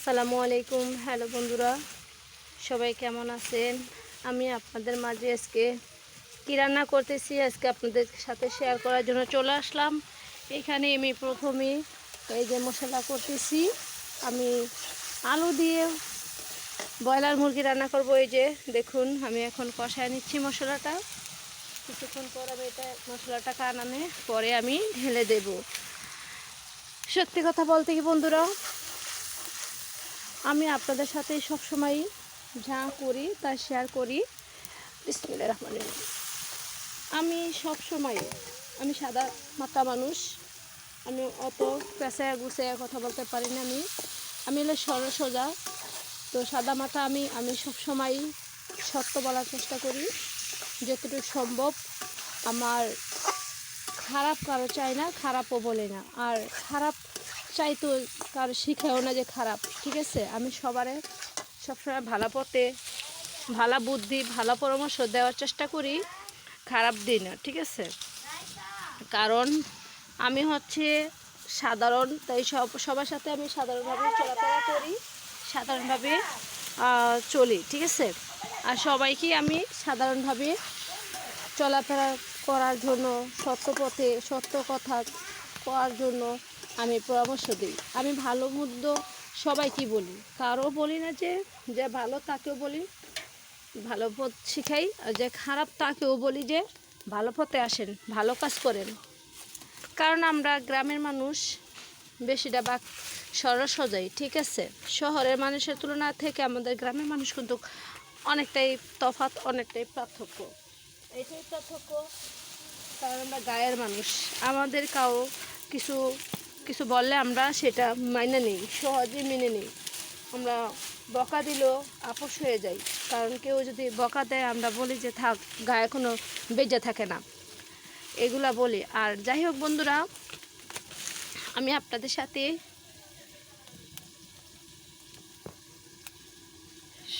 আসসালামু আলাইকুম। হ্যালো বন্ধুরা, সবাই কেমন আছেন? আমি আপনাদের মাঝে আজকে কী রান্না করতেছি আজকে আপনাদের সাথে শেয়ার করার জন্য চলে আসলাম। এখানে আমি প্রথমে এই যে মশলা করতেছি। আমি আলু দিয়ে ব্রয়লার মুরগি রান্না করব। এই যে দেখুন, আমি এখন কষায় নিচ্ছি মশলাটা। কিছুক্ষণ পর আমি মশলাটা কানানে পরে আমি ঢেলে দেব। সত্যি কথা বলতে কি বন্ধুরা, আমি আপনাদের সাথে সবসময় যা করি তা শেয়ার করি। বিসমিল্লাহির রহমানির রহিম। আমি সাদা মাথা মানুষ। আমি অত পেঁচায় গুছায় কথা বলতে পারি না। আমি হলো সরল সোজা। তো সাদা মাথা আমি সবসময় সত্য বলার চেষ্টা করি যতটুকু সম্ভব। আমার খারাপ কারো চাই না, খারাপও বলে না, আর খারাপ চাইতো কারো শিখায়ও না যে খারাপ। ঠিক আছে, আমি সবারে সবসময় ভালো পথে, ভালো বুদ্ধি, ভালো পরামর্শ দেওয়ার চেষ্টা করি, খারাপ দিই না। ঠিক আছে, কারণ আমি হচ্ছে সাধারণ, তাই সবার সাথে আমি সাধারণভাবে চলাফেরা করি, সাধারণভাবে চলি। ঠিক আছে, আর সবাইকে আমি সাধারণভাবে চলাফেরা করার জন্য, সত্য পথে সত্য কথা করার জন্য আমি পরামর্শ দিই। আমি ভালো মন্দ সবাইকে বলি, কারো বলি না যে ভালো তাকেও বলি ভালো পথ শিখাই, আর যে খারাপ তাকেও বলি যে ভালো পথে আসেন, ভালো কাজ করেন। কারণ আমরা গ্রামের মানুষ বেশিটা ভাগ সরল সোজাই। ঠিক আছে, শহরের মানুষের তুলনা থেকে আমাদের গ্রামের মানুষ কিন্তু অনেকটাই তফাৎ, অনেকটাই পার্থক্য। এটাই পার্থক্য, কারণ আমরা গায়ের মানুষ। আমাদের কিছু কিছু বললে আমরা সেটা মাইনে নিই, সহজে মেনে নিই। আমরা বকা দিলেও আপোষ হয়ে যাই, কারণ কেউ যদি বকা দেয় আমরা বলি যে থাক, গায়ে কোনো বেজে থাকে না, এগুলা বলি। আর যাই হোক বন্ধুরা, আমি আপনাদের সাথে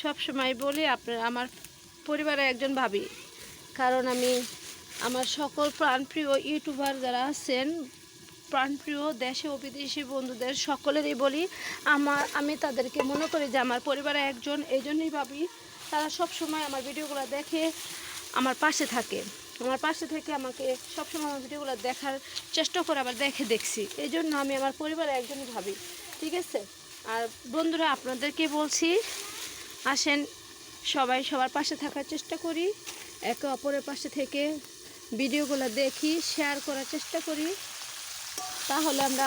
সব সময় বলি আপনার আমার পরিবারের একজন ভাবি। কারণ আমি আমার সকল প্রাণপ্রিয় ইউটিউবার যারা আছেন, প্রাণপ্রিয় দেশে ও বিদেশি বন্ধুদের সকলেরই বলি, আমি তাদেরকে মনে করি যে আমার পরিবারে একজন। এই জন্যই ভাবি তারা সব সময় আমার ভিডিওগুলো দেখে আমার পাশে থাকে, আমার পাশে থেকে আমাকে সবসময় আমার ভিডিওগুলো দেখার চেষ্টা করে, আবার দেখছি। এই জন্য আমি আমার পরিবারে একজনই ভাবি। ঠিক আছে, আর বন্ধুরা আপনাদেরকে বলছি, আসেন সবাই সবার পাশে থাকার চেষ্টা করি, একে অপরের পাশে থেকে ভিডিওগুলো দেখি, শেয়ার করার চেষ্টা করি, তাহলে আমরা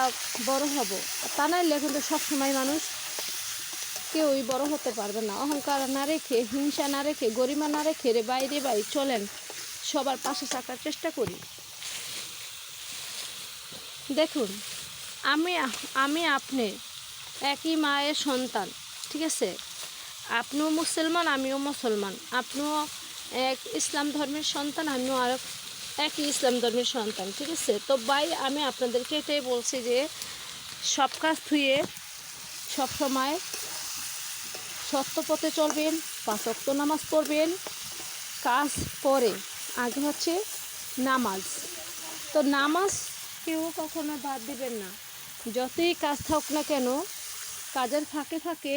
বড় হব। তা নাইলে কিন্তু সবসময় মানুষ কেউই বড় হতে পারবে না। অহংকার না রেখে, হিংসা না রেখে, গরিমা না রেখে ভাই চলেন, সবার পাশে থাকার চেষ্টা করি। দেখুন, আমি আপনি একই মায়ের সন্তান। ঠিক আছে, আপনিও মুসলমান, আমিও মুসলমান। আপনিও এক ইসলাম ধর্মের সন্তান, আমিও আর একই ইসলাম ধর্মের সন্তান। ঠিক আছে, তো ভাই আমি আপনাদেরকে এটাই বলছি যে সব কাজ ধুয়ে সবসময় সত্য পথে চলবেন, 5 ওয়াক্ত নামাজ পড়বেন। কাজ পরে, আগে হচ্ছে নামাজ। তো নামাজ কেউ কখনো বাদ দিবেন না, যতই কাজ থাক না কেন, কাজের ফাঁকে ফাঁকে